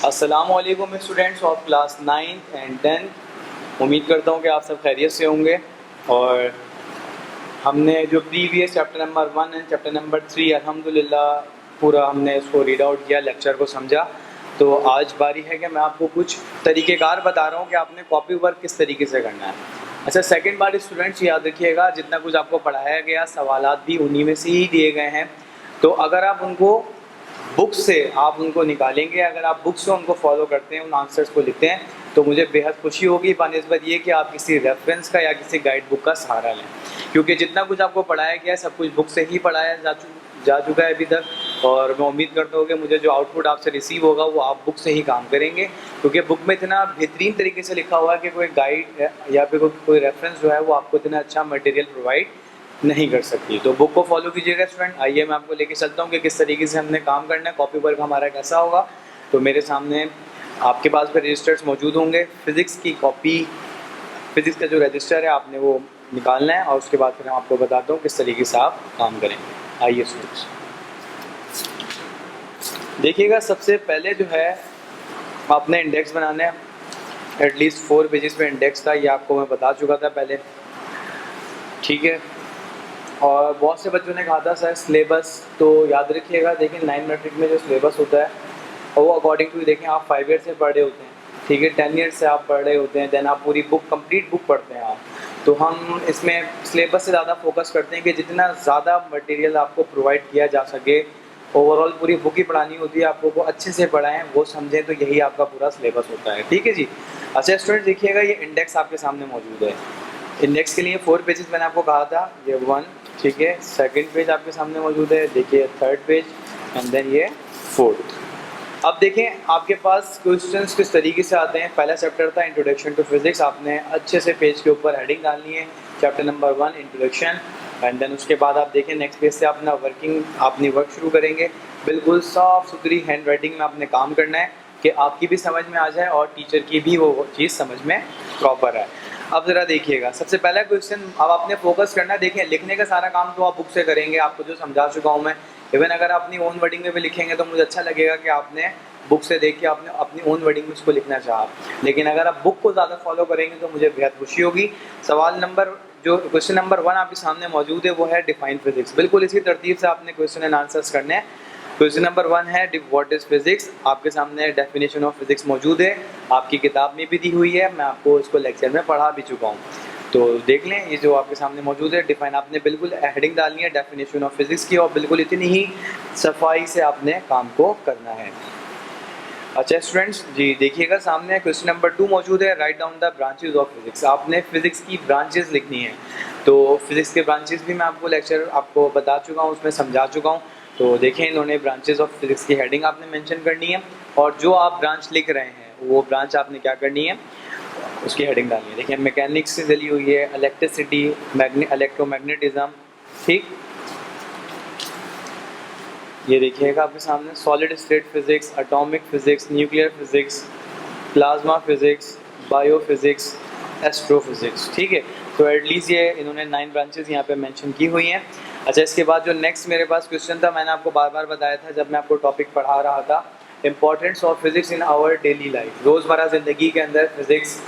अस्सलामुअलैकुम students of class 9th and 10th। उम्मीद करता हूँ कि आप सब खैरियत से होंगे। और हमने जो previous chapter number 1 and chapter number 3 अल्हम्दुलिल्लाह पूरा हमने इसको रीड आउट किया, लेक्चर को समझा। तो आज बारी है कि मैं आपको कुछ तरीक़ेकार बता रहा हूँ कि आपने कॉपी वर्क किस तरीके से करना है। अच्छा, सेकंड बार स्टूडेंट्स याद रखिएगा, जितना कुछ आपको पढ़ाया गया सवालात भी उन्हीं में से ही दिए गए हैं। तो अगर आप उनको बुक से आप उनको निकालेंगे, अगर आप बुक से उनको फॉलो करते हैं, उन आंसर्स को लिखते हैं, तो मुझे बेहद खुशी होगी बनिस्बत ये कि आप किसी रेफरेंस का या किसी गाइड बुक का सहारा लें, क्योंकि जितना कुछ आपको पढ़ाया गया है सब कुछ बुक से ही पढ़ाया जा चुका है अभी तक। और मैं उम्मीद करता हूँ कि मुझे जो आउटपुट आपसे रिसीव होगा वो आप बुक से ही काम करेंगे, क्योंकि बुक में इतना बेहतरीन तरीके से लिखा हुआ है कि कोई गाइड या फिर कोई रेफरेंस जो है वो आपको इतना अच्छा मटेरियल प्रोवाइड नहीं कर सकती। तो बुक को फॉलो कीजिएगा स्टूडेंट। आइए मैं आपको लेके चलता हूँ कि किस तरीके से हमने काम करना है, कॉपी वर्क हमारा कैसा होगा। तो मेरे सामने आपके पास फिर रजिस्टर्स मौजूद होंगे। फिज़िक्स की कॉपी, फिज़िक्स का जो रजिस्टर है आपने वो निकालना है, और उसके बाद फिर मैं आपको बताता हूँ किस तरीके से आप काम करेंगे। आइए स्टूडेंट्स देखिएगा, सबसे पहले जो है आपने इंडेक्स बनाना है। एटलीस्ट 4 पेजेस पे इंडेक्स था, ये आपको मैं बता चुका था पहले, ठीक है। और बहुत से बच्चों ने कहा था सर सिलेबस, तो याद रखिएगा, देखिए 9 मैट्रिक में जो सिलेबस होता है और वो अकॉर्डिंग टू देखें आप 5 ईयर से पढ़ रहे होते हैं, ठीक है, 10 ईयर से आप पढ़ रहे होते हैं, देन आप पूरी बुक कंप्लीट बुक पढ़ते हैं आप। तो हम इसमें सिलेबस से ज़्यादा फोकस करते हैं कि जितना ज़्यादा मटेरियल आपको प्रोवाइड किया जा सके, ओवरऑल पूरी बुक ही पढ़ानी होती है आपको, वो अच्छे से पढ़ाएं, वो समझें, तो यही आपका पूरा सिलेबस होता है, ठीक है जी। अच्छा स्टूडेंट देखिएगा, ये इंडेक्स आपके सामने मौजूद है। इंडेक्स के लिए 4 पेजेस मैंने आपको कहा था, ये 1, ठीक है, सेकंड पेज आपके सामने मौजूद है, देखिए थर्ड पेज, एंड देन ये 4th। अब देखें आपके पास क्वेश्चंस किस तरीके से आते हैं। पहला चैप्टर था इंट्रोडक्शन टू फिज़िक्स, आपने अच्छे से पेज के ऊपर हेडिंग डालनी है, chapter number 1 introduction, and then उसके बाद आप देखें नेक्स्ट पेज से अपना अपनी वर्क शुरू करेंगे। बिल्कुल साफ़ सुथरी हैंड राइटिंग में आपने काम करना है कि आपकी भी समझ में आ जाए और टीचर की भी वो चीज़ समझ में प्रॉपर है। अब ज़रा देखिएगा, सबसे पहला क्वेश्चन अब आपने फोकस करना है। देखिए लिखने का सारा काम तो आप बुक से करेंगे, आपको जो समझा चुका हूँ मैं। इवन अगर अपनी ओन वर्डिंग में भी लिखेंगे तो मुझे अच्छा लगेगा कि आपने बुक से देख के आपने अपनी ओन वर्डिंग में उसको लिखना चाहा। लेकिन अगर आप बुक को ज़्यादा फॉलो करेंगे तो मुझे बेहद खुशी होगी। क्वेश्चन नंबर 1 आपके सामने मौजूद है, वो है डिफाइन फिजिक्स। बिल्कुल इसी तरतीब से आपने क्वेश्चन एंड आंसर्स करने हैं। क्वेश्चन नंबर 1 है व्हाट इज़ फिजिक्स। आपके सामने डेफिनेशन ऑफ फिजिक्स मौजूद है, आपकी किताब में भी दी हुई है, मैं आपको इसको लेक्चर में पढ़ा भी चुका हूँ। तो देख लें, ये जो आपके सामने मौजूद है डिफाइन, आपने बिल्कुल हेडिंग डालनी है डेफिनेशन ऑफ फिजिक्स की, और बिल्कुल इतनी ही सफाई से आपने काम को करना है। अच्छा स्टूडेंट्स जी देखिएगा, सामने क्वेश्चन नंबर 2 मौजूद है, write down the branches of physics. आपने फिजिक्स की ब्रांचेज लिखनी है। तो फिजिक्स के ब्रांचेज भी मैं आपको लेक्चर आपको बता चुका हूँ, उसमें समझा चुका हूँ। तो देखें इन्होंने ब्रांचेज ऑफ फिजिक्स की हेडिंग आपने मेंशन करनी है, और जो आप ब्रांच लिख रहे हैं वो ब्रांच आपने क्या करनी है, उसकी हेडिंग डालनी है। देखिए मैकेनिक्स से चली हुई है, इलेक्ट्रिसिटी, इलेक्ट्रोमैग्नेटिज्म, ठीक। ये देखिएगा आपके सामने solid state physics, atomic physics, nuclear physics, plasma physics, biophysics, astrophysics, ठीक है। तो एटलीस्ट ये इन्होंने 9 ब्रांचेस यहाँ पे मेंशन की हुई हैं। अच्छा इसके बाद जो नेक्स्ट मेरे पास क्वेश्चन था, मैंने आपको बार बार बताया था जब मैं आपको टॉपिक पढ़ा रहा था, importance of physics in our daily life. रोज़मर्रा ज़िंदगी के अंदर फिज़िक्स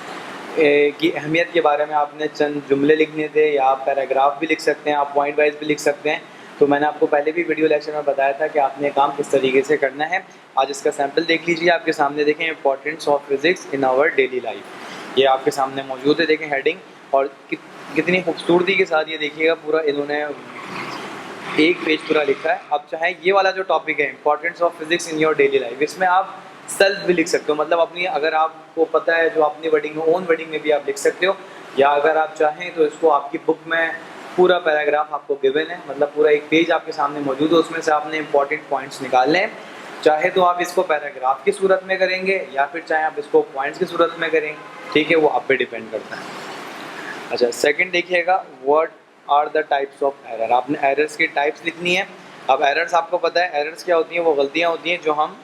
की अहमियत के बारे में आपने चंद जुमले लिखने थे, या आप पैराग्राफ भी लिख सकते हैं, आप पॉइंट वाइज भी लिख सकते हैं। तो मैंने आपको पहले भी वीडियो लेक्चर में बताया था कि आपने काम किस तरीके से करना है। आज इसका सैम्पल देख लीजिए, आपके सामने देखें importance of physics in our daily life, ये आपके सामने मौजूद है। देखें हेडिंग, और कितनी खूबसूरती के साथ ये देखिएगा पूरा इन्होंने एक पेज पूरा लिखा है। अब चाहे ये वाला जो टॉपिक है importance of physics in your daily life, इसमें आप सेल्फ भी लिख सकते हो, मतलब अपनी, अगर आपको पता है जो अपनी वर्डिंग में, ओन वर्डिंग में भी आप लिख सकते हो, या अगर आप चाहें तो इसको आपकी बुक में पूरा पैराग्राफ आपको गिवन है, मतलब पूरा एक पेज आपके सामने मौजूद है, उसमें से आपने इंपॉर्टेंट पॉइंट्स निकाल लें। चाहे तो आप इसको पैराग्राफ की सूरत में करेंगे, या फिर चाहे आप इसको पॉइंट्स की सूरत में करेंगे, ठीक है, वो आप पे डिपेंड करता है। अच्छा सेकंड देखिएगा, what are the types of error. आपने एरर्स की टाइप्स लिखनी है। अब एरर्स आपको पता है, एरर्स क्या होती हैं, वो गलतियाँ होती हैं जो हम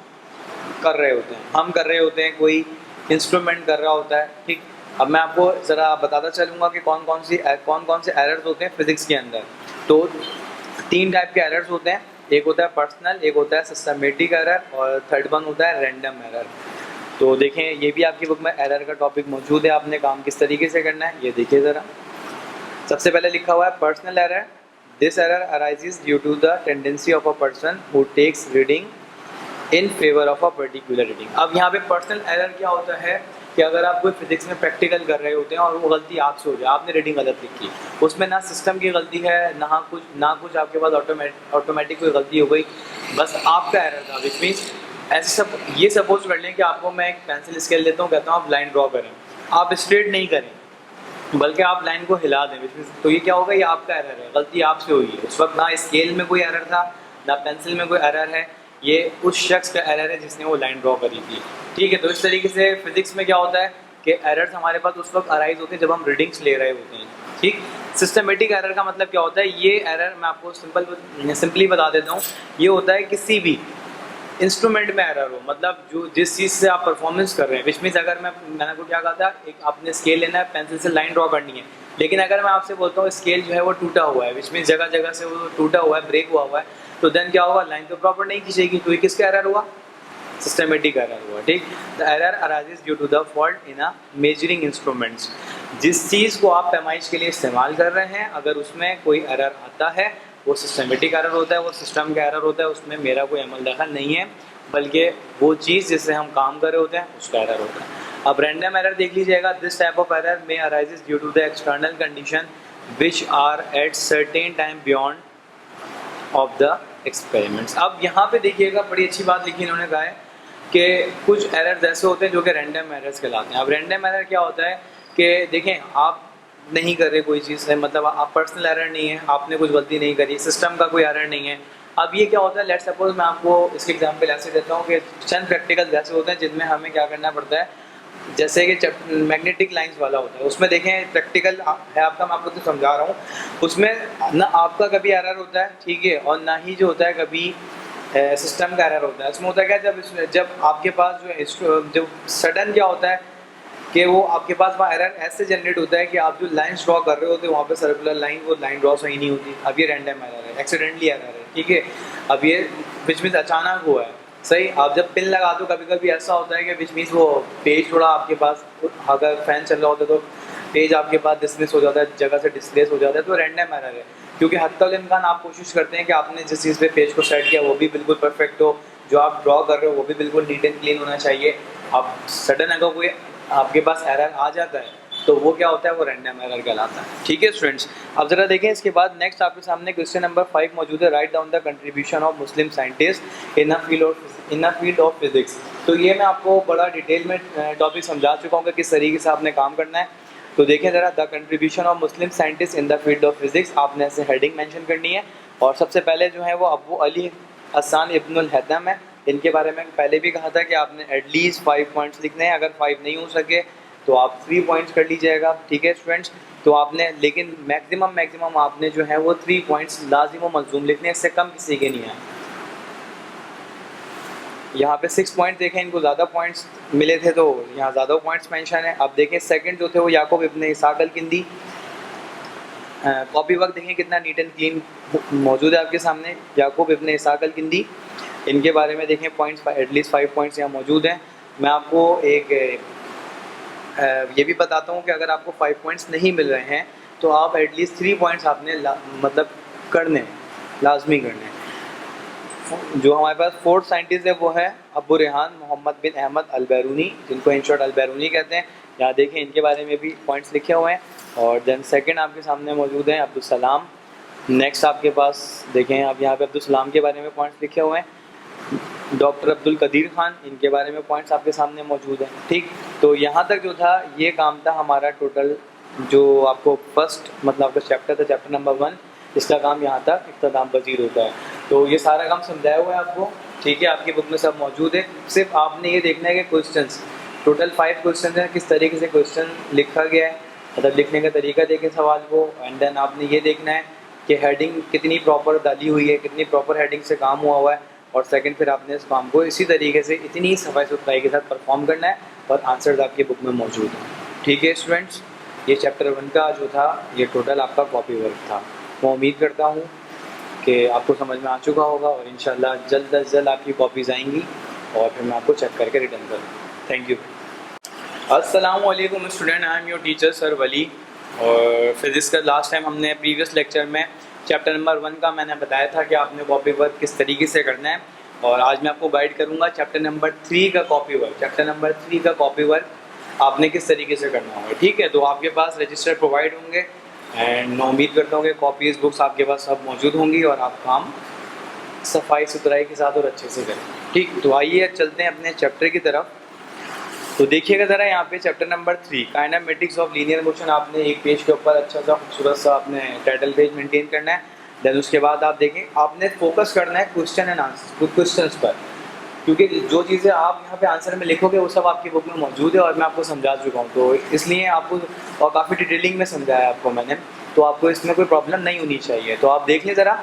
कर रहे होते हैं, कोई इंस्ट्रूमेंट कर रहा होता है, ठीक। अब मैं आपको ज़रा बताता चलूँगा कि कौन कौन से एरर्स होते हैं फिज़िक्स के अंदर। तो 3 टाइप के एरर्स होते हैं, एक होता है पर्सनल, एक होता है सिस्टमेटिक एरर, और थर्ड वन होता है रैंडम एरर। तो देखें ये भी आपकी बुक में एरर का टॉपिक मौजूद है, आपने काम किस तरीके से करना है ये देखिए ज़रा। सबसे पहले लिखा हुआ है personal error, this error arises due to the tendency of a person who takes reading in favour of a particular reading. अब यहाँ पे पर्सनल एरर क्या होता है कि अगर आप कोई फिजिक्स में प्रैक्टिकल कर रहे होते हैं और वो गलती आपसे हो जाए, आपने रीडिंग गलत लिखी, उसमें ना सिस्टम की गलती है ना कुछ आपके पास ऑटोमेटिक कोई गलती हो गई, बस आपका एरर था। विच मीन्स ऐसे सब ये सपोज कर लें कि आपको मैं एक पेंसिल स्केल देता हूँ, कहता हूँ आप लाइन ड्रॉ करें, आप स्ट्रेट नहीं करें बल्कि आप लाइन को हिला दें, तो ये क्या होगा, ये आपका एरर है, गलती आपसे हुई है। उस वक्त ना स्केल में कोई एरर था ना पेंसिल में कोई एरर है, ये उस शख्स का एरर है जिसने वो लाइन ड्रॉ करी थी। ठीक है, तो इस तरीके से फिजिक्स में क्या होता है कि एरर्स हमारे पास उस वक्त अराइज होते हैं जब हम रीडिंग्स ले रहे होते हैं। ठीक, सिस्टमेटिक एरर का मतलब क्या होता है, ये एरर मैं आपको सिंपली बता देता हूँ। ये होता है किसी भी इंस्ट्रूमेंट में एरर हो, मतलब जो जिस चीज़ से आप परफॉर्मेंस कर रहे हैं। विच मीन्स अगर मैंने आपको क्या कहा था, एक आपने स्केल लेना है, पेंसिल से लाइन ड्रॉ करनी है, लेकिन अगर मैं आपसे बोलता हूँ स्केल जो है वो टूटा हुआ है, विच मीन्स जगह जगह से वो टूटा हुआ है, ब्रेक हुआ है, तो देन क्या होगा, लाइन तो प्रॉपर नहीं खींचेगी। तो ये किसका एरर हुआ, सिस्टमेटिक एरर हुआ। ठीक, the error arises due to the fault in a measuring instruments. जिस चीज़ को आप पैमाइश के लिए इस्तेमाल कर रहे हैं, अगर उसमें कोई एरर आता है वो सिस्टमेटिक एरर होता है, वो सिस्टम का एरर होता है, उसमें मेरा कोई अमल दखल नहीं है, बल्कि वो चीज़ जिससे हम काम कर रहे होते हैं उसका एरर होता है। अब रैंडम एरर देख लीजिएगा, this type of error may arises due to the external condition which are at certain time beyond of the experiments. अब यहाँ पे देखिएगा बड़ी अच्छी बात लिखी इन्होंने कहा है कि कुछ एरर्स ऐसे होते हैं जो कि रैंडम एरर्स कहलाते हैं। अब रैंडम एरर क्या होता है कि देखें आप नहीं कर रहे कोई चीज़ है, मतलब आप पर्सनल एरर नहीं है, आपने कुछ गलती नहीं करी, सिस्टम का कोई एरर नहीं है। अब ये क्या होता है, लेट्स सपोज मैं आपको इसके एग्जांपल ऐसे देता हूँ कि चंद प्रैक्टिकल ऐसे होते हैं जिनमें हमें क्या करना पड़ता है, जैसे कि मैग्नेटिक लाइंस वाला होता है, उसमें देखें प्रैक्टिकल है आपका, मैं आपको तो समझा रहा हूँ, उसमें ना आपका कभी एरर होता है, ठीक है, और ना ही जो होता है कभी सिस्टम का एरर होता है। उसमें होता है क्या, जब आपके पास जो सडन क्या होता है कि वो आपके पास वहाँ एरर ऐसे जनरेट होता है कि आप जो लाइन्स ड्रॉ कर रहे होते हैं वहाँ पे सर्कुलर लाइन, वो लाइन ड्रॉ सही नहीं होती। अब ये रैंडम एरर है, एक्सीडेंटली एरर है, ठीक है। अब ये विच मीन्स अचानक हुआ है, सही। आप जब पिन लगा दो, कभी कभी ऐसा होता है कि विच मीन्स वो पेज थोड़ा आपके पास, अगर फैन चल रहा होता है तो पेज आपके पास डिस्प्लेस हो जाता है, जगह से डिस्प्लेस हो जाता है, तो रैंडम एरर है। क्योंकि हत्तल इम्कान आप कोशिश करते हैं कि आपने जिस चीज़ पे पेज को सेट किया वो भी बिल्कुल परफेक्ट हो, जो आप ड्रॉ कर रहे हो वो भी बिल्कुल नीट एंड क्लीन होना चाहिए। अब सडन अगर कोई आपके पास एरर आ जाता है तो वो क्या होता है, वो रैंडम एरर कहलाता है। ठीक है स्टूडेंट्स, अब जरा देखें इसके बाद नेक्स्ट आपके सामने क्वेश्चन नंबर 5 मौजूद है, write down the contribution of Muslim scientist in a field of physics. तो ये मैं आपको बड़ा डिटेल में टॉपिक समझा चुका हूँ कि किस तरीके से आपने काम करना है। तो देखें ज़रा, the contribution of Muslim scientist in the field of physics, आपने ऐसे हेडिंग मेंशन करनी है। और सबसे पहले जो है वो अबू अली हसन इब्नुल हैथम है। इनके बारे में पहले भी कहा था कि आपने एटलीस्ट 5 पॉइंट्स लिखने हैं, अगर 5 नहीं हो सके तो आप 3 पॉइंट्स कर लीजिएगा। ठीक है स्टूडेंट्स, तो आपने लेकिन मैक्सिमम आपने जो है वो 3 पॉइंट्स लाजिम व मलजूम लिखने, इससे कम किसी के नहीं है। यहाँ पे 6 पॉइंट देखें, इनको ज़्यादा पॉइंट्स मिले थे तो यहाँ ज़्यादा पॉइंट्स मेंशन है। अब देखें सेकंड जो थे वो याकूब इब्ने इसाक अल-किंदी। कॉपी वर्क देखें कितना नीट एंड क्लीन मौजूद है आपके सामने, याकूब इब्ने इसाक अल-किंदी। इनके बारे में देखें पॉइंट्स, एटलीस्ट 5 पॉइंट्स यहाँ मौजूद हैं। मैं आपको एक ये भी बताता हूँ कि अगर आपको 5 पॉइंट्स नहीं मिल रहे हैं तो आप एटलीस्ट 3 पॉइंट्स आपने मतलब करने, लाजमी करने। जो हमारे पास फोर्थ साइंटिस्ट है वो है अबू रेहान मोहम्मद बिन अहमद अल-बैरूनी, जिनको इन शॉर्ट अल-बैरूनी कहते हैं। यहाँ देखें इनके बारे में भी पॉइंट्स लिखे हुए हैं। और देन सेकंड आपके सामने मौजूद हैं अब्दुल सलाम। नेक्स्ट आपके पास देखें, आप यहाँ पे अब्दुल सलाम के बारे में पॉइंट्स लिखे हुए हैं। डॉक्टर अब्दुल कदीर खान, इनके बारे में पॉइंट्स आपके सामने मौजूद हैं। ठीक, तो यहाँ तक जो था ये काम था हमारा टोटल, जो आपको फर्स्ट मतलब आपका चैप्टर था, चैप्टर नंबर 1, इसका काम यहाँ तक इख्तिताम पजीर होता है। तो ये सारा काम समझाया हुआ है आपको, ठीक है, आपकी बुक में सब मौजूद है। सिर्फ आपने ये देखना है कि क्वेश्चंस टोटल 5 क्वेश्चन हैं, किस तरीके से क्वेश्चन लिखा गया है, मतलब लिखने का तरीका देखें सवाल को। एंड देन आपने ये देखना है कि हेडिंग कितनी प्रॉपर डाली हुई है, कितनी प्रॉपर हेडिंग से काम हुआ है। और सेकंड, फिर आपने इस काम को इसी तरीके से इतनी सफाई सुथराई के साथ परफॉर्म करना है और आंसर्स आपकी बुक में मौजूद हैं। ठीक है स्टूडेंट्स, ये चैप्टर 1 का जो था ये टोटल आपका कॉपी वर्क था। मैं उम्मीद करता हूँ कि आपको समझ में आ चुका होगा और इंशाल्लाह जल्द अज जल्द आपकी कॉपीज़ आएंगी और फिर मैं आपको चेक करके रिटर्न करूँ। Thank you. अस्सलामुअलैकुम student, I am your teacher sir Wali. और फिजिक्स का लास्ट टाइम हमने प्रीवियस लेक्चर में चैप्टर नंबर 1 का मैंने बताया था कि आपने कॉपी वर्क किस तरीके से करना है, और आज मैं आपको गाइड करूंगा चैप्टर नंबर 3 का कॉपी वर्क। चैप्टर नंबर 3 का कॉपी वर्क आपने किस तरीके से करना होगा, ठीक है। तो आपके पास रजिस्टर प्रोवाइड होंगे एंड मैं उम्मीद करता हूँ कि कॉपीज़ बुक्स आपके पास सब मौजूद होंगी और आप काम सफाई सुथराई के साथ और अच्छे से करें, ठीक। तो आइए चलते हैं अपने चैप्टर की तरफ। तो देखिएगा ज़रा यहाँ पे chapter number 3 kinematics of linear motion. आपने एक पेज के ऊपर अच्छा सा खूबसूरत सा आपने टाइटल पेज मेंटेन करना है। देन उसके बाद आप देखें, आपने फोकस करना है क्वेश्चन एंड आंसर, क्वेश्चंस पर, क्योंकि जो चीज़ें आप यहाँ पे आंसर में लिखोगे वो सब आपकी बुक में मौजूद है और मैं आपको समझा चुका हूँ। तो इसलिए आपको, और काफ़ी डिटेलिंग में समझाया आपको मैंने, तो आपको इसमें कोई प्रॉब्लम नहीं होनी चाहिए। तो आप देख लें ज़रा,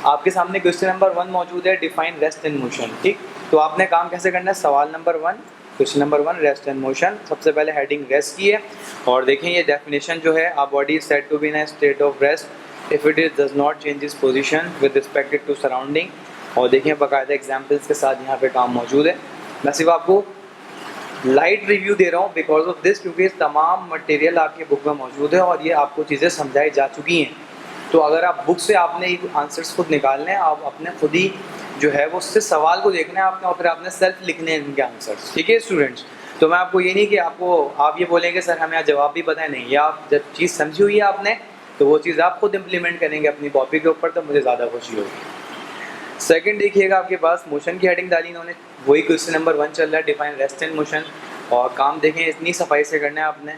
आपके सामने क्वेश्चन नंबर 1 मौजूद है, डिफाइन रेस्ट एंड मोशन, ठीक। तो आपने काम कैसे करना है, सवाल number 1, question number 1 rest and motion. सबसे पहले हेडिंग रेस्ट की है और देखें ये डेफिनेशन जो है, a body is said to be in a state of rest if it is does not change its position with respect to surrounding. और देखें बाकायदा एग्जांपल्स के साथ यहाँ पे काम मौजूद है। मैं सिर्फ आपको लाइट रिव्यू दे रहा हूँ बिकॉज ऑफ दिस, क्योंकि तमाम मटेरियल आपकी बुक में मौजूद है और ये आपको चीज़ें समझाई जा चुकी हैं। तो अगर आप बुक से आपने आंसर्स खुद निकालने हैं, आप अपने खुद ही जो है वो उससे सवाल को देखना है आपने और फिर आपने सेल्फ लिखने हैं इनके आंसर्स, ठीक है स्टूडेंट्स। तो मैं आपको ये नहीं कि आप ये बोलेंगे सर हमें जवाब भी पता है, नहीं। या आप जब चीज़ समझी हुई है आपने, तो वो चीज़ आप खुद इम्प्लीमेंट करेंगे अपनी कॉपी के ऊपर, तो मुझे ज़्यादा खुशी होगी। सेकंड देखिएगा, आपके पास मोशन की हेडिंग डाली इन्होंने, वही क्वेश्चन नंबर 1 चल रहा है, डिफाइन रेस्ट एंड मोशन। और काम देखें इतनी सफाई से करना है आपने,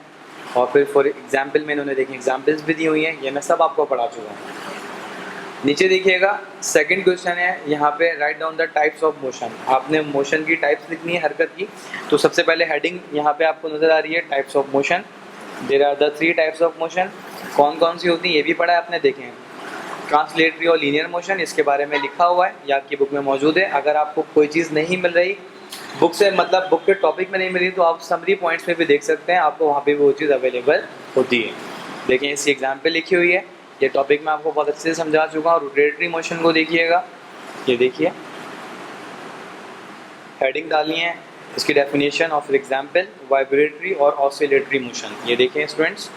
और फिर फॉर एग्जाम्पल में इन्होंने देखें एग्जाम्पल्स भी दी हुई हैं, ये मैं सब आपको पढ़ा चुका हूँ। नीचे देखिएगा सेकंड क्वेश्चन है, यहाँ पे write down the types of motion. आपने मोशन की टाइप्स लिखनी है, हरकत की। तो सबसे पहले हेडिंग यहाँ पे आपको नज़र आ रही है, types of motion. There are the 3 types of motion. कौन कौन सी होती हैं ये भी पढ़ा है आपने, देखें। ट्रांसलेटरी और लीनियर मोशन, इसके बारे में लिखा हुआ है, ये आपकी बुक में मौजूद है। अगर आपको कोई चीज़ नहीं मिल रही बुक से, मतलब बुक के टॉपिक में नहीं मिल रही, तो आप समरी पॉइंट्स में भी देख सकते हैं, आपको वहाँ पे भी वो चीज़ अवेलेबल होती है। देखें इसकी एग्जाम्पल लिखी हुई है, ये टॉपिक मैं आपको बहुत अच्छे से समझा चुका हूँ। रोटेटरी मोशन को देखिएगा, ये देखिए हेडिंग डाली है, इसकी डेफिनेशन ऑफ एग्जाम्पल वाइब्रेटरी और ऑसिलेटरी मोशन। ये देखें स्टूडेंट्स,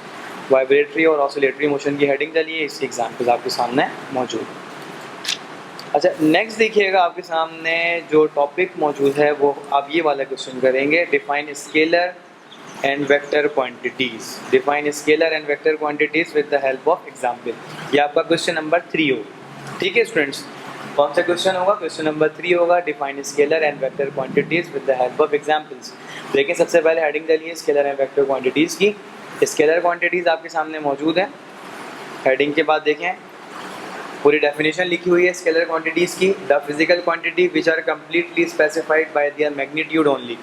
वाइब्रेटरी और ऑसिलेटरी मोशन की हेडिंग डाली है, इसकी एग्जाम्पल आपके सामने मौजूद। अच्छा नेक्स्ट देखिएगा, आपके सामने जो टॉपिक मौजूद है वो आप ये वाला क्वेश्चन करेंगे, define scalar and vector quantities. Define scalar and vector quantities with the help of example. ये आपका क्वेश्चन नंबर 3 हो, ठीक है स्टूडेंट्स। कौन सा क्वेश्चन होगा, क्वेश्चन नंबर 3 होगा, define scalar and vector quantities with the help of examples. लेकिन सबसे पहले हेडिंग डालिए स्केलर एंड वेक्टर क्वांटिटीज की। स्केलर क्वांटिटीज आपके सामने मौजूद है, हेडिंग के बाद देखें पूरी डेफिनेशन लिखी हुई है स्केलर क्वांटिटीज की। The physical quantity which are completely specified by their magnitude only.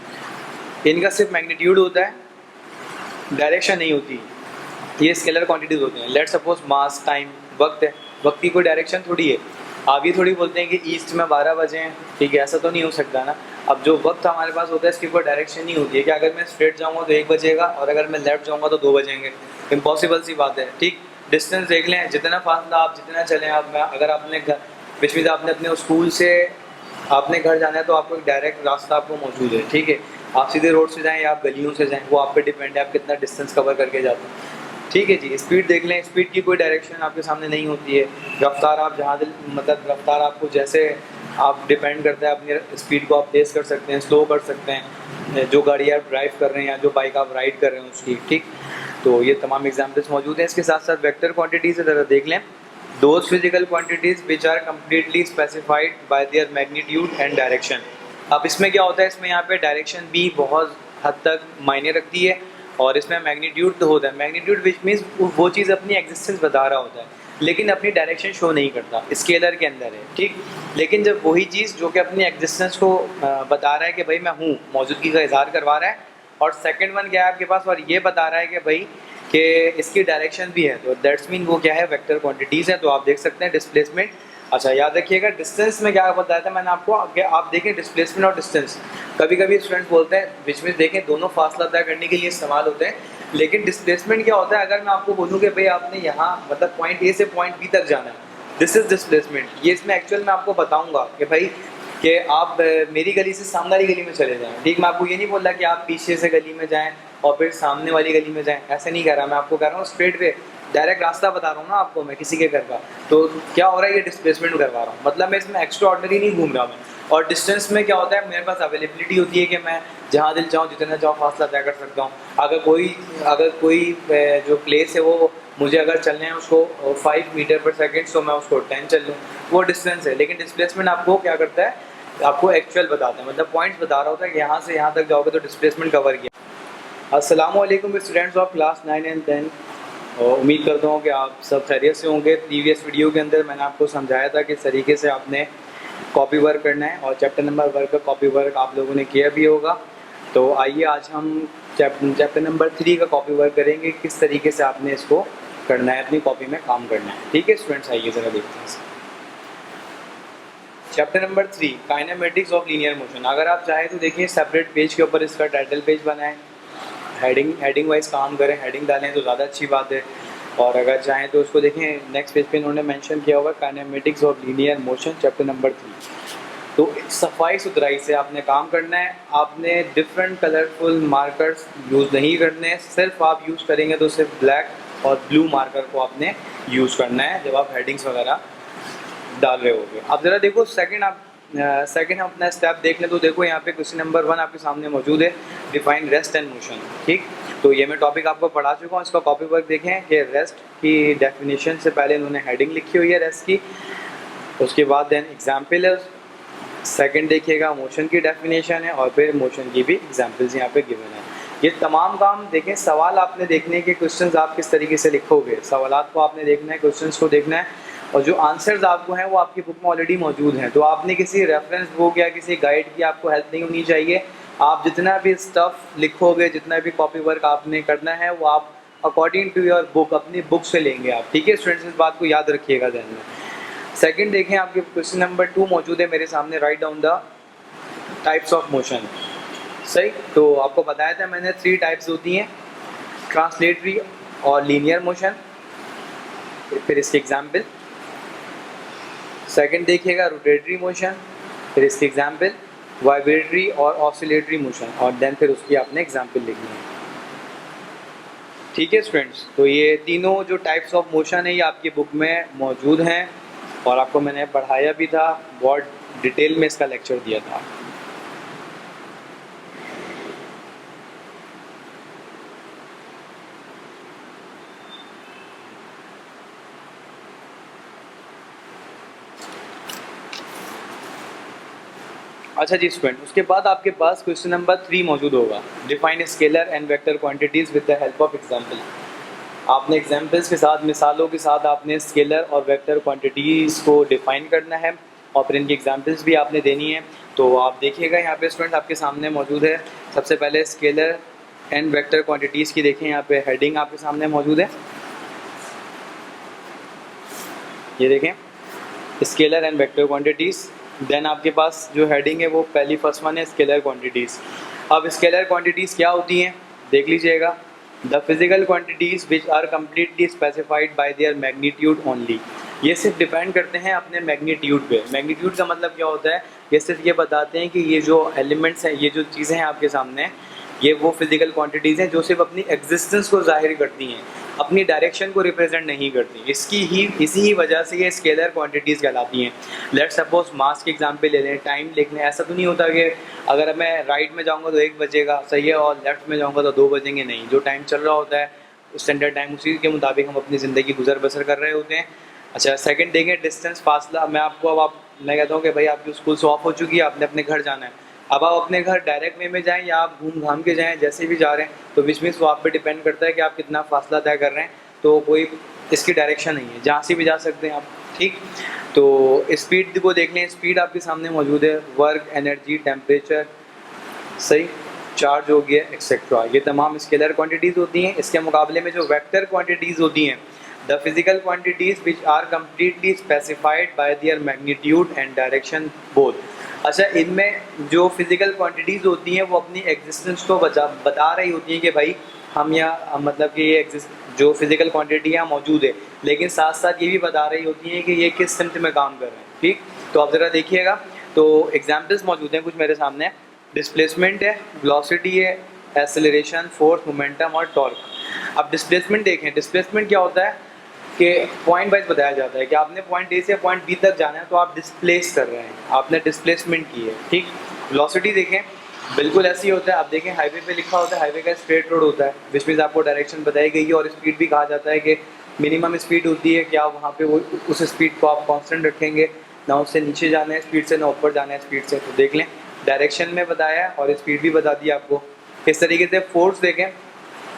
इनका सिर्फ मैग्नीट्यूड होता है, डायरेक्शन नहीं होती, ये स्केलर क्वांटिटीज होते हैं। लेट सपोज मास, टाइम, वक्त है, वक्त की कोई डायरेक्शन थोड़ी है। आप ये थोड़ी बोलते हैं कि ईस्ट में 12 बजे हैं, ठीक है, ऐसा तो नहीं हो सकता ना। अब जो वक्त हमारे पास होता है इसकी कोई डायरेक्शन नहीं होती है कि अगर मैं स्ट्रेट जाऊँगा तो 1 बजेगा और अगर मैं लेफ्ट जाऊँगा तो 2 बजेंगे। इम्पॉसिबल सी बात है, ठीक। डिस्टेंस देख लें, जितना फासला आप जितना चलें, आप अगर आपने घर बीच में आपने अपने स्कूल से आपने घर जाना है तो आपको एक डायरेक्ट रास्ता आपको मौजूद है, ठीक है। आप सीधे रोड से जाएं या आप गलियों से जाएं, वो आप पे डिपेंड है आप कितना डिस्टेंस कवर करके जाते हैं, ठीक है जी। स्पीड देख लें, स्पीड की कोई डायरेक्शन आपके सामने नहीं होती है। रफ्तार आप जहाँ मतलब रफ्तार आपको जैसे आप डिपेंड करता है, अपनी स्पीड को आप तेज़ कर सकते हैं, स्लो कर सकते हैं, जो गाड़ी आप ड्राइव कर रहे हैं या जो बाइक आप राइड कर रहे हैं उसकी, ठीक। तो ये तमाम एग्जाम्पल्स मौजूद हैं। इसके साथ साथ वेक्टर क्वांटिटी से ज़रा देख लें, those physical quantities which are completely specified by their magnitude and direction. अब इसमें क्या होता है, इसमें यहाँ पे डायरेक्शन भी बहुत हद तक मायने रखती है और इसमें मैग्नीट्यूड तो होता है। मैग्नीट्यूड विच मीन्स वो चीज़ अपनी एग्जिस्टेंस बता रहा होता है लेकिन अपनी डायरेक्शन शो नहीं करता, स्केलर के अंदर है, ठीक। लेकिन जब वही चीज़ जो कि अपनी एग्जिस्टेंस को बता रहा है कि भाई मैं हूँ, मौजूदगी का इजहार करवा रहा है, और सेकंड वन क्या है आपके पास, और ये बता रहा है कि भाई कि इसकी डायरेक्शन भी है, तो दैट्स मीन वो क्या है, वेक्टर क्वांटिटीज़ है। तो आप देख सकते हैं डिस्प्लेसमेंट। अच्छा याद रखिएगा डिस्टेंस में क्या बताया था मैंने आपको, आप देखें डिस्प्लेसमेंट और डिस्टेंस कभी कभी स्टूडेंट्स बोलते हैं बीच में, देखें दोनों फासला तय करने के लिए इस्तेमाल होते हैं, लेकिन डिस्प्लेसमेंट क्या होता है, अगर मैं आपको बोलूँ कि भाई आपने यहाँ मतलब पॉइंट ए से पॉइंट बी तक जाना है, दिस इज डिस्प्लेसमेंट। ये इसमें एक्चुअल में आपको बताऊँगा कि भाई कि आप मेरी गली से सामने वाली गली में चले जाएं, ठीक। मैं आपको ये नहीं बोल रहा कि आप पीछे से गली में जाएं और फिर सामने वाली गली में जाएं, ऐसे नहीं कह रहा मैं आपको, कह रहा हूँ स्ट्रेट वे डायरेक्ट रास्ता बता रहा हूँ ना आपको मैं किसी के घर का। तो क्या हो रहा है, ये डिस्प्लेसमेंट करवा रहा हूँ, मतलब मैं इसमें एक्स्ट्रा ऑर्डिनरी नहीं घूम रहा मैं। और डिस्टेंस में क्या होता है, मेरे पास अवेलेबिलिटी होती है कि मैं जहाँ दिल चाहूँ जितना चाहूँ फासला तय कर सकता हूँ। अगर कोई जो प्लेस है वो मुझे अगर चलने हैं उसको 5 मीटर पर सेकेंड, तो मैं उसको 10 चल लूँ, वो डिस्टेंस है। लेकिन डिस्प्लेसमेंट आपको क्या करता है, आपको एक्चुअल बताते हैं, मतलब पॉइंट्स बता रहा होता है कि यहाँ से यहाँ तक जाओगे तो डिस्प्लेसमेंट कवर किया। अस्सलामुअलैकुम स्टूडेंट्स ऑफ क्लास 9 एंड 10। और उम्मीद करता हूँ कि आप सब खैरियत से होंगे। प्रीवियस वीडियो के अंदर मैंने आपको समझाया था किस तरीके से आपने कॉपी वर्क करना है, और चैप्टर नंबर 1 का कॉपी वर्क आप लोगों ने किया भी होगा। तो आइए आज हम चैप्टर नंबर 3 का कॉपी वर्क करेंगे, किस तरीके से आपने इसको करना है, अपनी कॉपी में काम करना है। ठीक है स्टूडेंट्स, आइए ज़रा देखते हैं chapter number 3 kinematics of linear motion. अगर आप चाहें तो देखिए सेपरेट पेज के ऊपर इसका टाइटल पेज बनाएं, हेडिंग वाइज काम करें, हेडिंग डालें तो ज़्यादा अच्छी बात है। और अगर चाहें तो उसको देखें नेक्स्ट पेज पे इन्होंने मेंशन किया होगा kinematics of linear motion chapter number 3। तो सफाई सुथराई से आपने काम करना है, आपने डिफरेंट कलरफुल मार्कर्स यूज़ नहीं करने, सिर्फ आप यूज़ करेंगे तो सिर्फ ब्लैक और ब्लू मार्कर को आपने यूज़ करना है जब आप हेडिंग्स वगैरह डाल रहे होगे। अब ज़रा देखो सेकंड अपना स्टेप देख लें तो देखो यहाँ पे क्वेश्चन नंबर 1 आपके सामने मौजूद है, डिफाइन रेस्ट एंड मोशन। ठीक, तो ये मैं टॉपिक आपको पढ़ा चुका हूँ, इसका कॉपी वर्क देखें कि रेस्ट की डेफिनेशन से पहले इन्होंने हेडिंग लिखी हुई है रेस्ट की, उसके बाद देन एग्जाम्पल है, सेकंड देखिएगा मोशन की डेफिनेशन है, और फिर मोशन की भी एग्जाम्पल्स यहाँ पे गिवन है। ये तमाम काम देखें, सवाल आपने देखने के, क्वेश्चंस आप किस तरीके से लिखोगे, सवालात को आपने देखना है, क्वेश्चंस को देखना है, और जो आंसर्स आपको हैं वो आपकी बुक में ऑलरेडी मौजूद हैं। तो आपने किसी रेफरेंस बुक या किसी गाइड की आपको हेल्प नहीं होनी चाहिए। आप जितना भी स्टफ़ लिखोगे, जितना भी कॉपी वर्क आपने करना है, वो आप अकॉर्डिंग टू योर बुक, अपनी बुक से लेंगे आप। ठीक है स्टूडेंट्स, इस बात को याद रखिएगा ध्यान में। सेकंड देखें, आपके क्वेश्चन नंबर 2 मौजूद है मेरे सामने, write down the types of motion. सही, तो आपको बताया था मैंने 3 टाइप्स होती हैं, ट्रांसलेटरी और लीनियर मोशन, फिर इसके एग्जाम्पल। सेकंड देखिएगा रोटेटरी मोशन, फिर इसकी एग्जाम्पल, वाइब्रेटरी और ऑसिलेटरी मोशन, और देन फिर उसकी आपने एग्जाम्पल लिखनी है। ठीक है स्टूडेंट्स, तो ये तीनों जो टाइप्स ऑफ मोशन है ये आपकी बुक में मौजूद हैं, और आपको मैंने पढ़ाया भी था, बहुत डिटेल में इसका लेक्चर दिया था। अच्छा जी स्टूडेंट, उसके बाद आपके पास क्वेश्चन नंबर 3 मौजूद होगा, define scalar and vector quantities with the help of example. आपने एग्जांपल्स के साथ, मिसालों के साथ आपने स्केलर और वेक्टर क्वांटिटीज़ को डिफाइन करना है, और फिर इनकी एग्जांपल्स भी आपने देनी है। तो आप देखिएगा यहाँ पे स्टूडेंट आपके सामने मौजूद है, सबसे पहले स्केलर एंड वेक्टर क्वांटिटीज़ की देखें, यहाँ पे हेडिंग आपके सामने मौजूद है, ये देखें scalar and vector quantities. Then आपके पास जो हेडिंग है वो पहली फर्स्ट वन है स्केलर क्वांटिटीज़। अब स्केलर क्वांटिटीज़ क्या होती हैं देख लीजिएगा, the physical quantities which are completely specified by their magnitude only. ये सिर्फ डिपेंड करते हैं अपने मैग्नीट्यूड पे। मैग्नीट्यूड का मतलब क्या होता है, ये सिर्फ ये बताते हैं कि ये जो एलिमेंट्स हैं, ये जो चीज़ें हैं आपके सामने, ये वो फिजिकल क्वांटिटीज़ हैं जो सिर्फ अपनी एग्जिस्टेंस को जाहिर करती हैं, अपनी डायरेक्शन को रिप्रेजेंट नहीं करती। इसी ही वजह से ये स्केलर क्वांटिटीज़ कहलाती हैं। लेट्स सपोज मास के एग्जांपल ले लें, टाइम लिख लें। ऐसा तो नहीं होता कि अगर मैं राइट में जाऊंगा तो 1 बजेगा, सही है, और लेफ्ट में जाऊंगा तो 2 बजेंगे, नहीं। जो टाइम चल रहा होता है स्टैंडर्ड टाइम, उसी के मुताबिक हम अपनी ज़िंदगी गुजर बसर कर रहे होते हैं। अच्छा, सेकंड देंगे डिस्टेंस, फासला। मैं कहता हूँ कि भाई आपकी स्कूल से ऑफ हो चुकी है, आपने अपने घर जाना है। अब आप अपने घर डायरेक्ट वे में जाएं या आप घूम घाम के जाएं, जैसे भी जा रहे हैं, तो विच मीन्स वो आप पे डिपेंड करता है कि आप कितना फासला तय कर रहे हैं। तो कोई इसकी डायरेक्शन नहीं है, जहाँ से भी जा सकते हैं आप। ठीक, तो स्पीड को देख लें, स्पीड आपके सामने मौजूद है, वर्क, एनर्जी, टेम्परेचर, सही, चार्ज हो गया, एक्सेट्रा। ये तमाम स्केलर क्वांटिटीज़ होती हैं। इसके मुकाबले में जो वेक्टर क्वांटिटीज़ होती हैं, the physical quantities which are completely specified by their magnitude and direction both. अच्छा, इनमें जो फिजिकल क्वांटिटीज़ होती हैं वो अपनी एग्जिस्टेंस को बता रही होती हैं कि भाई हम यहाँ, मतलब कि ये जो फिजिकल क्वांटिटी यहाँ मौजूद है, लेकिन साथ साथ ये भी बता रही होती हैं कि ये किस सिमत में काम कर रहे हैं। ठीक, तो आप ज़रा देखिएगा, तो एग्जाम्पल्स मौजूद हैं कुछ मेरे सामने। डिस्प्लेसमेंट है, वेलोसिटी है, एक्सेलरेशन, फोर्स, मोमेंटम और टॉर्क। अब डिस्प्लेसमेंट देखें, डिस्प्लेसमेंट क्या होता है कि पॉइंट वाइज बताया जाता है कि आपने पॉइंट ए से पॉइंट बी तक जाना है तो आप डिस्प्लेस कर रहे हैं, आपने डिस्प्लेसमेंट की है, ठीक। वेलोसिटी देखें, बिल्कुल ऐसे ही होता है। आप देखें हाईवे पे लिखा होता है, हाईवे का स्ट्रेट रोड होता है, विच मीन्स आपको डायरेक्शन बताई गई है और स्पीड भी कहा जाता है कि मिनिमम स्पीड होती है कि आप वहाँ पे वो उस स्पीड को आप कांस्टेंट रखेंगे, ना उससे नीचे जाना है स्पीड से, ना ऊपर जाना है स्पीड से। तो देख लें, डायरेक्शन में बताया है और स्पीड भी बता दी आपको। इस तरीके से फोर्स देखें,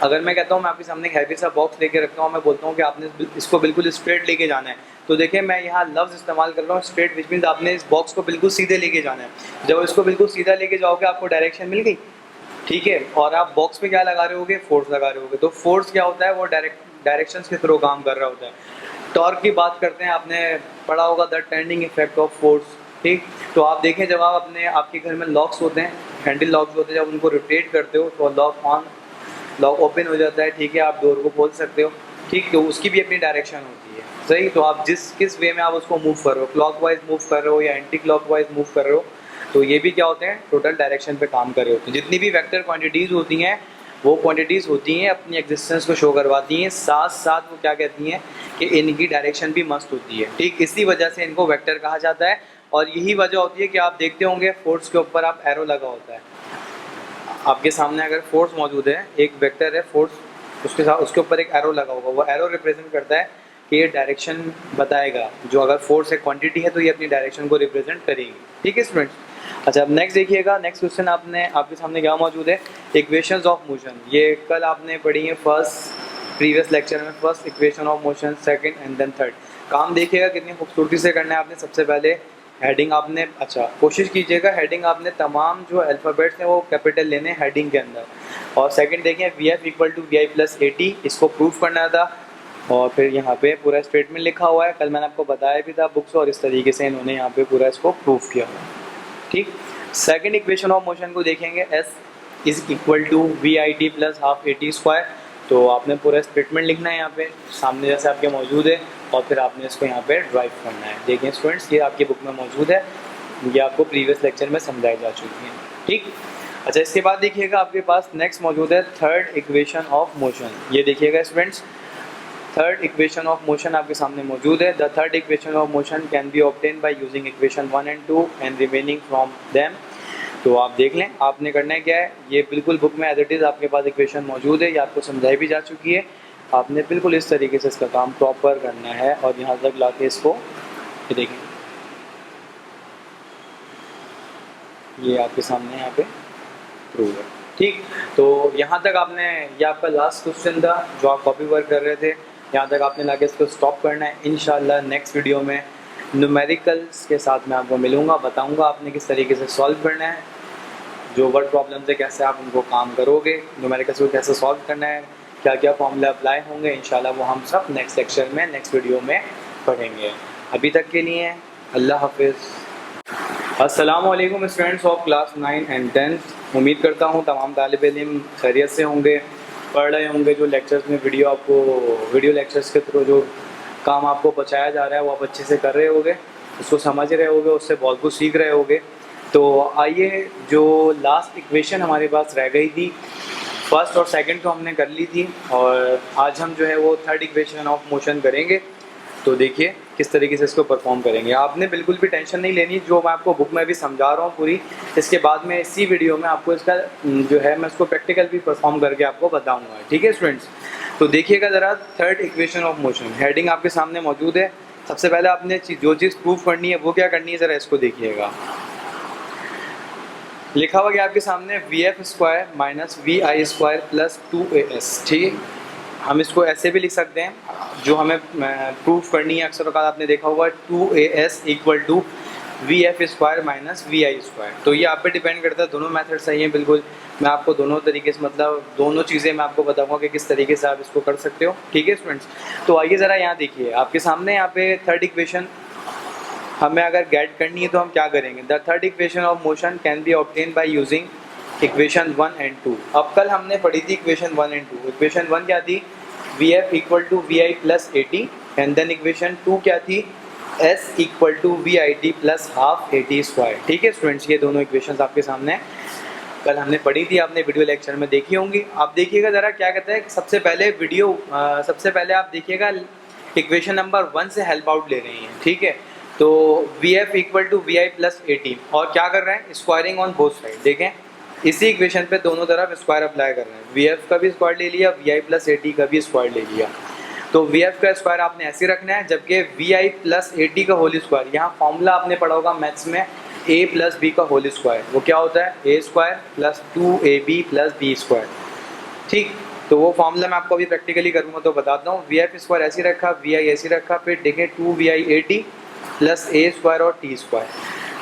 अगर मैं कहता हूँ मैं आपके सामने एक हैवी सा बॉक्स लेके रखता हूँ, मैं बोलता हूँ कि आपने इसको बिल्कुल स्ट्रेट लेके जाना है, तो देखिए मैं यहाँ लफ्ज़ इस्तेमाल कर रहा हूँ स्ट्रेट, विच मीन्स आपने इस बॉक्स को बिल्कुल सीधे लेके जाना है। जब इसको बिल्कुल सीधा लेके जाओगे आपको डायरेक्शन मिल गई, ठीक है। और आप बॉक्स पे क्या लगा रहे होगे, फोर्स लगा रहे होगे। तो फोर्स क्या होता है, वो डायरेक्शंस के थ्रू काम कर रहा होता है। टॉर्क की बात करते हैं, आपने पढ़ा होगा the turning effect of force, ठीक। तो आप देखें जब आप अपने आपके घर में लॉक्स होते हैं, हैंडल लॉक्स होते हैं, जब उनको रोटेट करते हो तो लॉक ऑन लॉक ओपन हो जाता है, ठीक है, आप डोर को खोल सकते हो, ठीक। तो उसकी भी अपनी डायरेक्शन होती है, सही। तो आप किस वे में आप उसको मूव कर रहे हो, क्लॉकवाइज मूव कर रहे हो या एंटी क्लॉकवाइज मूव कर रहे हो, तो ये भी क्या होते हैं, टोटल डायरेक्शन पे काम कर रहे होते हैं। जितनी भी वेक्टर क्वांटिटीज़ होती हैं वो क्वांटिटीज़ होती हैं अपनी एग्जिस्टेंस को शो करवाती हैं, साथ साथ वो क्या कहती हैं कि इनकी डायरेक्शन भी मस्त होती है, ठीक। इसी वजह से इनको वेक्टर कहा जाता है। और यही वजह होती है कि आप देखते होंगे फोर्स के ऊपर आप एरो लगा होता है, आपके सामने अगर फोर्स मौजूद है, एक वेक्टर है फोर्स, उसके साथ उसके ऊपर एक एरो लगा होगा, वो एरो रिप्रेजेंट करता है कि ये डायरेक्शन बताएगा। जो अगर फोर्स एक क्वांटिटी है तो ये अपनी डायरेक्शन को रिप्रेजेंट करेगी, ठीक है स्टूडेंट्स। अच्छा, अब नेक्स्ट देखिएगा, नेक्स्ट क्वेश्चन आपके सामने क्या मौजूद है, इक्वेशंस ऑफ मोशन। ये कल आपने पढ़ी है प्रीवियस लेक्चर में, first equation of motion, second and then third. काम देखिएगा कितनी खूबसूरती से करना है आपने। सबसे पहले हेडिंग आपने, अच्छा कोशिश कीजिएगा हेडिंग आपने तमाम जो अल्फ़ाबेट्स हैं वो कैपिटल लेने हेडिंग के अंदर। और सेकंड देखिए VF equal to VI plus AT, इसको प्रूफ करना था। और फिर यहाँ पे पूरा स्टेटमेंट लिखा हुआ है, कल मैंने आपको बताया भी था बुक्स, और इस तरीके से इन्होंने यहाँ पे पूरा इसको प्रूफ किया हुआ है, ठीक। सेकंड इक्वेशन ऑफ मोशन को देखेंगे, S is equal to VIT plus half AT square. तो आपने पूरा स्टेटमेंट लिखना है यहाँ पे सामने जैसे आपके मौजूद है, और फिर आपने इसको यहाँ पे ड्राइव करना है। देखिए स्टूडेंट्स, ये आपकी बुक में मौजूद है, ये आपको प्रीवियस लेक्चर में समझाई जा चुकी है, ठीक। अच्छा, इसके बाद देखिएगा आपके पास नेक्स्ट मौजूद है थर्ड इक्वेशन ऑफ मोशन। ये देखिएगा students, third equation of motion आपके सामने मौजूद है। The third equation of motion can be obtain by using equation 1 and 2 and remaining from them. तो आप देख लें, आपने करना है क्या है, ये बिल्कुल बुक में एज इट इज़ आपके पास इक्वेशन मौजूद है, ये आपको समझाई भी जा चुकी है। आपने बिल्कुल इस तरीके से इसका काम प्रॉपर करना है और यहाँ तक ला के इसको देखें, ये आपके सामने यहाँ पे प्रूव है, ठीक। तो यहाँ तक आपने, ये आपका लास्ट क्वेश्चन था जो आप कॉपी वर्क कर रहे थे, यहाँ तक आपने लाके इसको स्टॉप करना है। इंशाल्लाह नेक्स्ट वीडियो में न्यूमेरिकल्स के साथ मैं आपको मिलूँगा, बताऊँगा आपने किस तरीके से सॉल्व करना है, जो वर्ड प्रॉब्लम्स है कैसे आप उनको काम करोगे, न्यूमेरिकल्स को कैसे सॉल्व करना है, क्या क्या फॉर्मूला अप्लाई होंगे, इंशाल्लाह वो हम सब नेक्स्ट लेक्चर में, नेक्स्ट वीडियो में पढ़ेंगे। अभी तक के लिए अल्लाह हाफिज़। अस्सलाम वालेकुम स्टूडेंट्स ऑफ क्लास 9 एंड 10। उम्मीद करता हूँ तमाम तालिब इल्म खैरियत से होंगे, पढ़ रहे होंगे। जो लेक्चर्स में वीडियो लेक्चर्स के थ्रू जो काम आपको पहुँचाया जा रहा है वो आप अच्छे से कर रहे होगे, उसको समझ रहे होगे, उससे बहुत कुछ सीख रहे होगे। तो आइए, जो लास्ट इक्वेशन हमारे पास रह गई थी, फर्स्ट और सेकंड तो हमने कर ली थी, और आज हम जो है वो थर्ड इक्वेशन ऑफ मोशन करेंगे। तो देखिए किस तरीके से इसको परफॉर्म करेंगे। आपने बिल्कुल भी टेंशन नहीं लेनी, जो मैं आपको बुक में भी समझा रहा हूँ पूरी, इसके बाद में इसी वीडियो में आपको इसका जो है मैं इसको प्रैक्टिकल भी परफॉर्म करके आपको बताऊँगा, ठीक है स्टूडेंट्स। तो देखिएगा ज़रा, third equation of motion, heading आपके सामने मौजूद है। सबसे पहले आपने जो चीज़ प्रूफ करनी है वो क्या करनी है, ज़रा इसको देखिएगा। लिखा हुआ गया आपके सामने VF square minus VI square plus 2AS, ठीक। हम इसको ऐसे भी लिख सकते हैं, जो हमें प्रूफ करनी है अक्सर औक़ात आपने देखा होगा 2AS equal to VF square minus VI square. तो ये आप पे डिपेंड करता है, दोनों मेथड सही हैं बिल्कुल। मैं आपको दोनों तरीके से, मतलब दोनों चीज़ें मैं आपको बताऊंगा कि किस tरीके से आप इसको कर सकते हो, ठीक है स्टूडेंट्स। तो आइए ज़रा यहाँ देखिए, आपके सामने यहाँ पे थर्ड इक्वेशन हमें अगर गेट करनी है तो हम क्या करेंगे। The third equation of motion can be obtain by using equation 1 and 2। अब कल हमने पढ़ी थी इक्वेशन 1 एंड 2। इक्वेशन 1 क्या थी, VF equal to VI plus AT, and then equation 2 क्या थी, S equal to V I T plus half A T square. ठीक है स्टूडेंट्स, ये दोनों इक्वेशंस आपके सामने हैं, कल हमने पढ़ी थी, आपने वीडियो लेक्चर में देखी होंगी। आप देखिएगा ज़रा क्या कहता है, सबसे पहले आप देखिएगा इक्वेशन नंबर 1 से हेल्प आउट ले रही हैं। ठीक है, तो V F equal to V I plus A T, और क्या कर रहे हैं, स्क्वायरिंग ऑन बोथ साइड। देखें इसी इक्वेशन पे दोनों तरफ स्क्वायर अप्लाई कर रहे हैं, वी एफ का भी स्क्वायर ले लिया, V I plus A T का भी स्क्वायर ले लिया। तो वी एफ का स्क्वायर आपने ऐसे रखना है, जबकि V I plus A T का होल स्क्वायर, यहाँ फॉर्मूला आपने पढ़ा होगा मैथ्स में, ए प्लस बी का होल स्क्वायर, वो क्या होता है, A square plus 2ab plus B square. ठीक, तो वो फॉर्मूला मैं आपको अभी प्रैक्टिकली करूँगा तो बताता हूँ। वी एफ स्क्वायर ऐसे रखा, वी आई ऐसे रखा, फिर देखें 2vi/a/t प्लस ए स्क्वायर और टी स्क्वायर।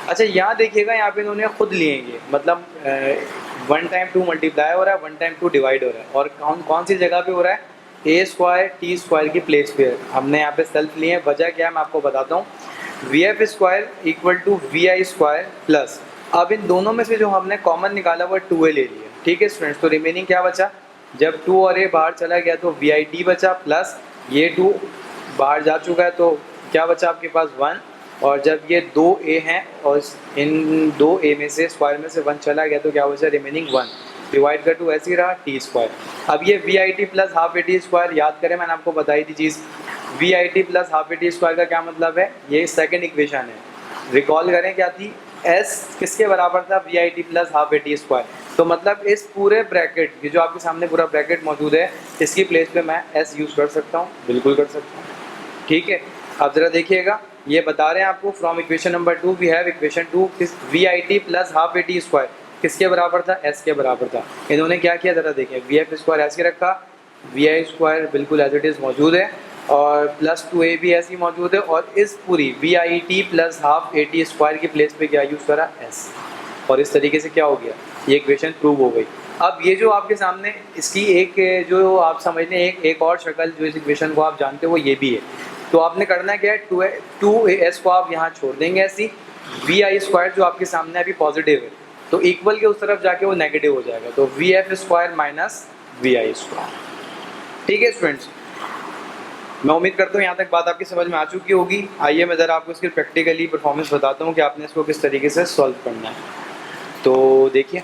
अच्छा यहाँ देखिएगा, यहाँ पे इन्होंने खुद लिए ये, मतलब 1 टाइम 2 मल्टीप्लाई हो रहा है, 1 टाइम 2 डिवाइड हो रहा है, और कौन सी जगह पे हो रहा है, ए स्क्वायर टी स्क्वायर की प्लेस पे हमने यहाँ पे सेल्फ लिए हैं। वजह क्या है मैं आपको बताता हूँ। V F square equal to V I square plus, अब इन दोनों में से जो हमने कॉमन निकाला वो 2a ले लिया। ठीक है स्टूडेंट्स, तो रिमेनिंग क्या बचा, जब 2 और a बाहर चला गया तो वी आई टी बचा, प्लस ये 2 बाहर जा चुका है तो क्या बचा आपके पास 1, और जब ये 2a हैं और इन 2a में से स्क्वायर में से 1 चला गया तो क्या बचा, रिमेनिंग 1 डिवाइड कर 2 ऐसे ही रहा टी स्क्वायर। अब ये V I T plus half A T square, याद करें मैंने आपको बताई थी चीज़, V I T plus half A T square का क्या मतलब है, ये सेकंड इक्वेशन है। रिकॉल करें क्या थी, एस किसके बराबर था, V I T plus half A T square. तो मतलब इस पूरे ब्रैकेट, ये जो आपके सामने पूरा ब्रैकेट मौजूद है, इसकी प्लेस पे मैं एस यूज़ कर सकता हूँ, बिल्कुल कर सकता हूँ। ठीक है, अब ज़रा देखिएगा, ये बता रहे हैं आपको from equation number 2 we have equation 2 V I T plus half A T square किसके बराबर था, एस के बराबर था। इन्होंने क्या किया ज़रा देखें, वी एफ स्क्वायर ऐसे रखा, वी आई स्क्वायर बिल्कुल एज इट इज़ मौजूद है, और प्लस 2a भी ऐसी मौजूद है, और इस पूरी V I T plus half A T square की प्लेस पे क्या यूज़ करा, एस, और इस तरीके से क्या हो गया, ये इक्वेशन प्रूव हो गई। अब ये जो आपके सामने इसकी एक जो आप समझ लें एक और शक्ल जो इस इक्वेशन को आप जानते हो वो ये भी है। तो आपने करना क्या है, 2a को आप यहाँ छोड़ देंगे ऐसी, वी आई स्क्वायर जो आपके सामने अभी पॉजिटिव है तो इक्वल के उस तरफ जाके वो नेगेटिव हो जाएगा, तो V F square minus V I square. ठीक है स्टूडेंट्स, मैं उम्मीद करता हूँ यहाँ तक बात आपकी समझ में आ चुकी होगी। आइए मैं ज़रा आपको इसकी प्रैक्टिकली परफॉर्मेंस बताता हूँ कि आपने इसको किस तरीके से सॉल्व करना है। तो देखिए,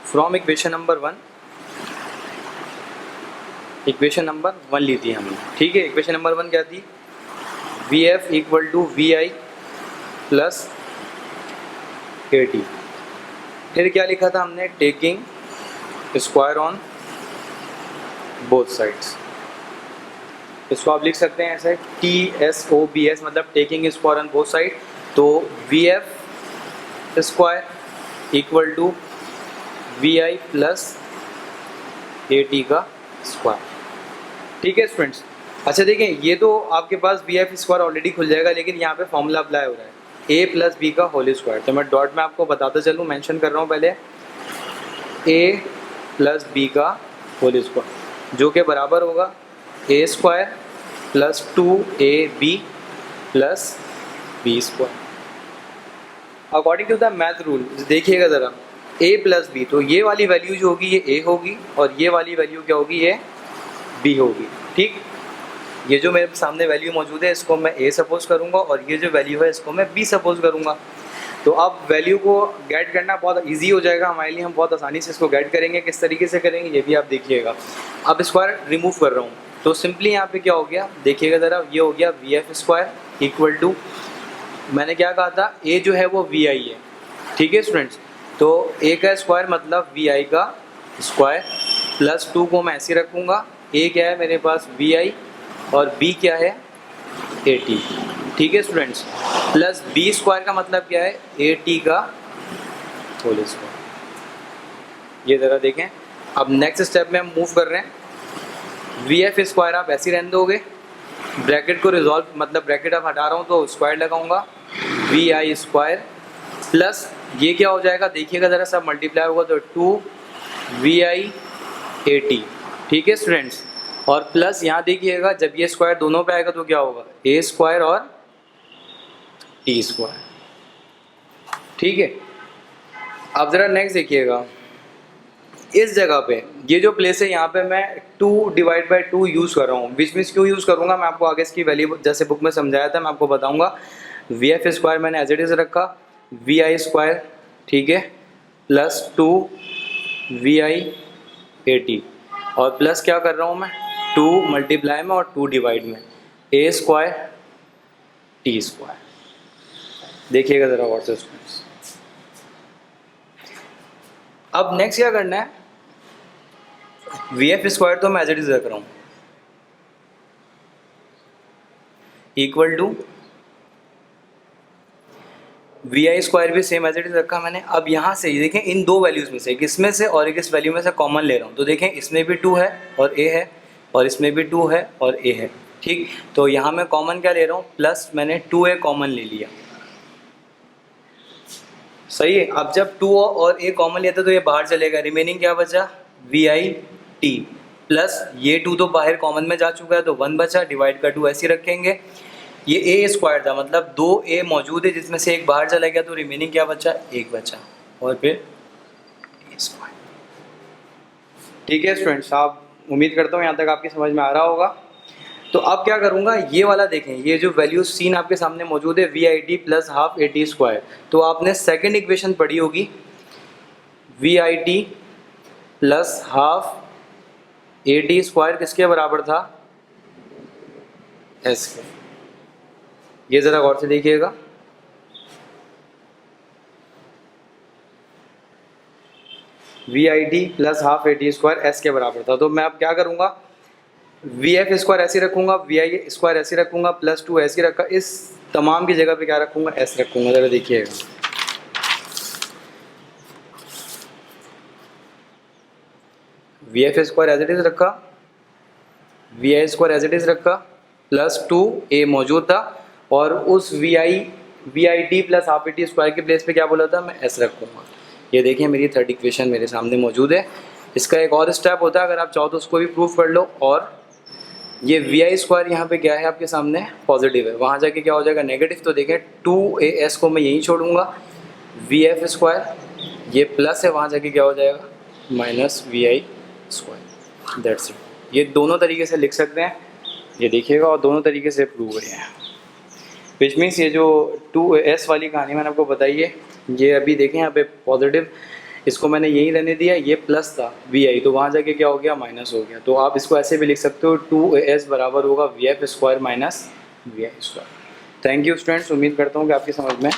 फ्रॉम इक्वेशन नंबर 1 ली थी हमने। ठीक है, इक्वेशन नंबर 1 क्या थी, V F equal to V I plus A T. फिर क्या लिखा था हमने, taking square on both sides. इसको आप लिख सकते हैं ऐसे TSOBS, मतलब taking square on both side. तो V F square equal to V I plus A T का स्क्वायर। ठीक है स्टूडेंट्स, अच्छा देखिए, ये तो आपके पास वी एफ स्क्वायर ऑलरेडी खुल जाएगा, लेकिन यहाँ पे फॉर्मूला अप्लाई हो रहा है ए प्लस बी का होल स्क्वायर। तो मैं डॉट में आपको बताता चलूँ, मेंशन कर रहा हूँ पहले, ए प्लस बी का होल स्क्वायर जो कि बराबर होगा A square plus 2ab plus B square according to the math rule. देखिएगा ज़रा, a प्लस बी, तो ये वाली वैल्यू जो होगी ये a होगी, और ये वाली वैल्यू क्या होगी, ये b होगी। ठीक, ये जो मेरे सामने वैल्यू मौजूद है इसको मैं a सपोज करूँगा, और ये जो वैल्यू है इसको मैं b सपोज करूँगा। तो अब वैल्यू को गेट करना बहुत इजी हो जाएगा हमारे लिए, हम बहुत आसानी से इसको गेट करेंगे। किस तरीके से करेंगे ये भी आप देखिएगा। अब स्क्वायर रिमूव कर रहा हूँ, तो सिंपली यहाँ पे क्या हो गया, देखिएगा ज़रा, ये हो गया V F square equal to, मैंने क्या कहा था, a जो है वो वी आई है। ठीक है स्टूडेंट्स, तो a का स्क्वायर मतलब वी आई का स्क्वायर, प्लस 2 को मैं ऐसे रखूँगा, a क्या है मेरे पास वी आई, और b क्या है ए टी। ठीक है स्टूडेंट्स, प्लस बी स्क्वायर का मतलब क्या है, ए टी का होल स्क्वायर। ये ज़रा देखें, अब नेक्स्ट स्टेप में हम मूव कर रहे हैं। वी एफ स्क्वायर आप ऐसे रहने दोगे, ब्रैकेट को रिजॉल्व, मतलब ब्रैकेट आप हटा रहा हूँ तो स्क्वायर लगाऊंगा, वी आई स्क्वायर प्लस ये क्या हो जाएगा, देखिएगा ज़रा, सब मल्टीप्लाई होगा तो 2vi ए टी। ठीक है स्टूडेंट्स, और प्लस यहाँ देखिएगा, जब ये स्क्वायर दोनों पे आएगा तो क्या होगा, ए स्क्वायर और टी स्क्वायर। ठीक है, अब ज़रा नेक्स्ट देखिएगा, इस जगह पे ये जो प्लेस है यहाँ पे मैं 2/2 यूज़ कर रहा हूँ। विच मीन्स क्यों यूज़ करूँगा मैं आपको आगे इसकी वैल्यू जैसे बुक में समझाया था मैं आपको बताऊँगा। वी एफ स्क्वायर मैंने एज इट इज़ रखा, वी आई स्क्वायर, ठीक है, plus 2 V I A T, और प्लस क्या कर रहा हूँ मैं 2 मल्टीप्लाई में और 2 डिवाइड में, ए स्क्वायर टी स्क्वायर। देखिएगा ज़रा व्हाट्स स्टूडेंट्स। अब नेक्स्ट क्या करना है, वी एफ स्क्वायर तो मैं एज इट इज रख रहा हूँ equal to V I square भी सेम एज इट इज रखा मैंने। अब यहाँ से देखें इन दो वैल्यूज़ में से एक इसमें से और एक इस वैल्यू में से कॉमन ले रहा हूँ, तो देखें इसमें भी 2 है और ए है, और इसमें भी 2 है और ए है, ठीक। तो यहाँ मैं कॉमन क्या ले रहा हूँ, प्लस मैंने 2a कॉमन ले लिया, सही है। अब जब 2 और a कॉमन लेते तो ये बाहर चलेगा, रिमेनिंग क्या बचा, वी आई टी, प्लस ये 2 तो बाहर कॉमन में जा चुका है तो 1 बचा, डिवाइड का 2 ऐसे ही रखेंगे। ये ए स्क्वायर था मतलब 2a मौजूद है जिसमें से एक बाहर चला गया तो रिमेनिंग क्या बचा, 1 बचा, और फिर ए स्क्वायर। ठीक है स्टूडेंट्स, आप उम्मीद करता हूँ यहाँ तक आपकी समझ में आ रहा होगा। तो अब क्या करूँगा, ये वाला देखें, ये जो वैल्यू सीन आपके सामने मौजूद है V I T plus half A T square, तो आपने सेकेंड इक्वेशन पढ़ी होगी, V I T plus half A T square किसके बराबर था, एस के। ये ज़रा गौर से देखिएगा, V I T plus half A T square S के बराबर था। तो मैं अब क्या करूँगा, वी एफ स्क्वायर ऐसे रखूँगा, वी आई स्क्वायर ऐसे रखूँगा, प्लस 2 ऐसे रखा, इस तमाम की जगह पे क्या रखूँगा, एस रखूँगा। ज़रा देखिएगा, V F square as it is रखा, V I square as it is रखा, प्लस 2a मौजूद था, और उस V I T plus half A T square के प्लेस पे क्या बोला था, मैं एस रखूँगा। ये देखिए मेरी थर्ड इक्वेशन मेरे सामने मौजूद है। इसका एक और स्टेप होता है, अगर आप चाहो तो उसको भी प्रूफ कर लो। और ये वी आई स्क्वायर यहाँ पे क्या है आपके सामने, पॉजिटिव है, वहाँ जाके क्या हो जाएगा, नेगेटिव। तो देखें 2as को मैं यहीं छोड़ूंगा, वी एफ स्क्वायर ये प्लस है, वहाँ जाके क्या हो जाएगा, minus V I square, that's it. ये दोनों तरीके से लिख सकते हैं, ये देखिएगा, और दोनों तरीके से प्रूव हुए हैं। विच मीन्स ये जो 2s वाली कहानी मैंने आपको बताई है, ये अभी देखें यहाँ पे पॉजिटिव, इसको मैंने यहीं रहने दिया, ये प्लस था वी आई, तो वहाँ जाके क्या हो गया, माइनस हो गया। तो आप इसको ऐसे भी लिख सकते हो, 2as बराबर होगा V F square minus V I square. Thank you students, उम्मीद करता हूँ कि आपकी समझ में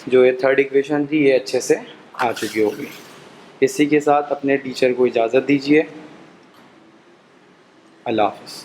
जो ये थर्ड इक्वेशन थी ये अच्छे से आ चुकी होगी। इसी के साथ अपने टीचर को इजाज़त दीजिए। अल्लाह हाफ़िज़।